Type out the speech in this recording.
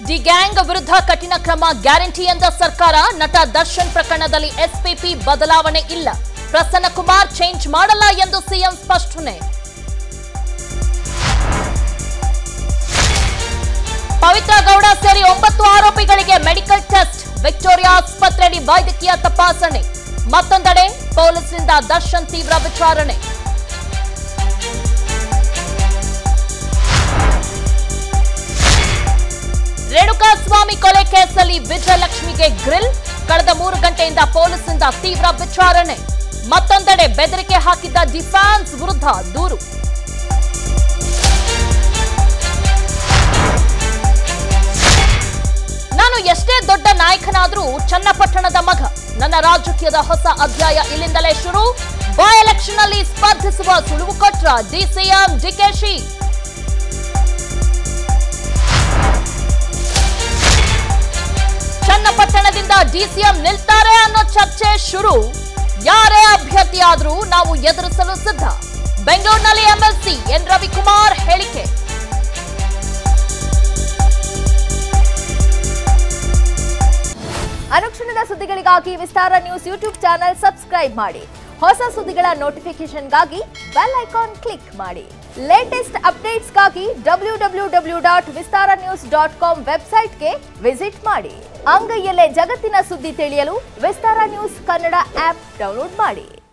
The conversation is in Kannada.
ದಿ ಗ್ಯಾಂಗ್ ವಿರುದ್ಧ ಕಠಿಣ ಕ್ರಮ ಗ್ಯಾರಂಟಿ ಎಂದ ಸರ್ಕಾರ. ನಟ ದರ್ಶನ್ ಪ್ರಕರಣದಲ್ಲಿ ಎಸ್ಪಿಪಿ ಬದಲಾವಣೆ ಇಲ್ಲ. ಪ್ರಸನ್ನ ಕುಮಾರ್ ಚೇಂಜ್ ಮಾಡಲ್ಲ ಎಂದು ಸಿಎಂ ಸ್ಪಷ್ಟನೆ. ಪವಿತ್ರ ಗೌಡ ಸೇರಿ 9 ಆರೋಪಿಗಳಿಗೆ ಮೆಡಿಕಲ್ ಟೆಸ್ಟ್. ವಿಕ್ಟೋರಿಯಾ ಆಸ್ಪತ್ರೆಯಲ್ಲಿ ವೈದ್ಯಕೀಯ ತಪಾಸಣೆ. ಮತ್ತೊಂದೆಡೆ ಪೊಲೀಸರಿಂದ ದರ್ಶನ್ ತೀವ್ರ ವಿಚಾರಣೆ. ರೇಣುಕಾಸ್ವಾಮಿ ಕೊಲೆ ಕೇಸಲ್ಲಿ ವಿಜಯಲಕ್ಷ್ಮಿಗೆ ಗ್ರಿಲ್. ಕಳೆದ 3 ಗಂಟೆಯಿಂದ ಪೊಲೀಸರಿಂದ ತೀವ್ರ ವಿಚಾರಣೆ. ಮತ್ತೊಂದೆಡೆ ಬೆದರಿಕೆ ಹಾಕಿದ್ದ ಡಿಫೆನ್ಸ್ ವಿರುದ್ಧ ದೂರು. ನಾನು ಎಷ್ಟೇ ದೊಡ್ಡ ನಾಯಕನಾದ್ರೂ ಚನ್ನಪಟ್ಟಣದ ಮಗ. ನನ್ನ ರಾಜಕೀಯದ ಹೊಸ ಅಧ್ಯಾಯ ಇಲ್ಲಿಂದಲೇ ಶುರು. ಬೈ ಎಲೆಕ್ಷನ್ ಅಲ್ಲಿ ಸ್ಪರ್ಧಿಸುವ ಸುಳುವು ಕೊಟ್ರ ಡಿಸಿಎಂ ಡಿಕೆಶಿ. ಚನ್ನಪಟ್ಟಣದಿಂದ ಡಿಸಿಎಂ ನಿಲ್ತಾರೆ ಅನ್ನೋ ಚರ್ಚೆ ಶುರು. ಯಾರೇ ಅಭ್ಯರ್ಥಿ ಆದ್ರೂ ನಾವು ಎದುರಿಸಲು ಸಿದ್ಧ. ಬೆಂಗಳೂರಿನಲ್ಲಿ ಎಂಎಲ್ಸಿ ಎನ್ ರವಿಕುಮಾರ್ ಹೇಳಿಕೆ. ಅನುಕ್ಷಣದ ಸುದ್ದಿಗಳಿಗಾಗಿ ವಿಸ್ತಾರ ನ್ಯೂಸ್ ಯೂಟ್ಯೂಬ್ ಚಾನೆಲ್ ಸಬ್ಸ್ಕ್ರೈಬ್ ಮಾಡಿ. ಹೊಸ ಸುದ್ದಿಗಳ ನೋಟಿಫಿಕೇಶನ್ಗಾಗಿ ಬೆಲ್ ಐಕಾನ್ ಕ್ಲಿಕ್ ಮಾಡಿ. ಲೇಟೆಸ್ಟ್ ಅಪ್ಡೇಟ್ಸ್ಗಾಗಿ www.vistaranews.com ವೆಬ್ಸೈಟ್ಗೆ ವಿಸಿಟ್ ಮಾಡಿ. ಅಂಗೈಯಲ್ಲೇ ಜಗತ್ತಿನ ಸುದ್ದಿ ತಿಳಿಯಲು ವಿಸ್ತಾರ ನ್ಯೂಸ್ ಕನ್ನಡ ಆಪ್ ಡೌನ್ಲೋಡ್ ಮಾಡಿ.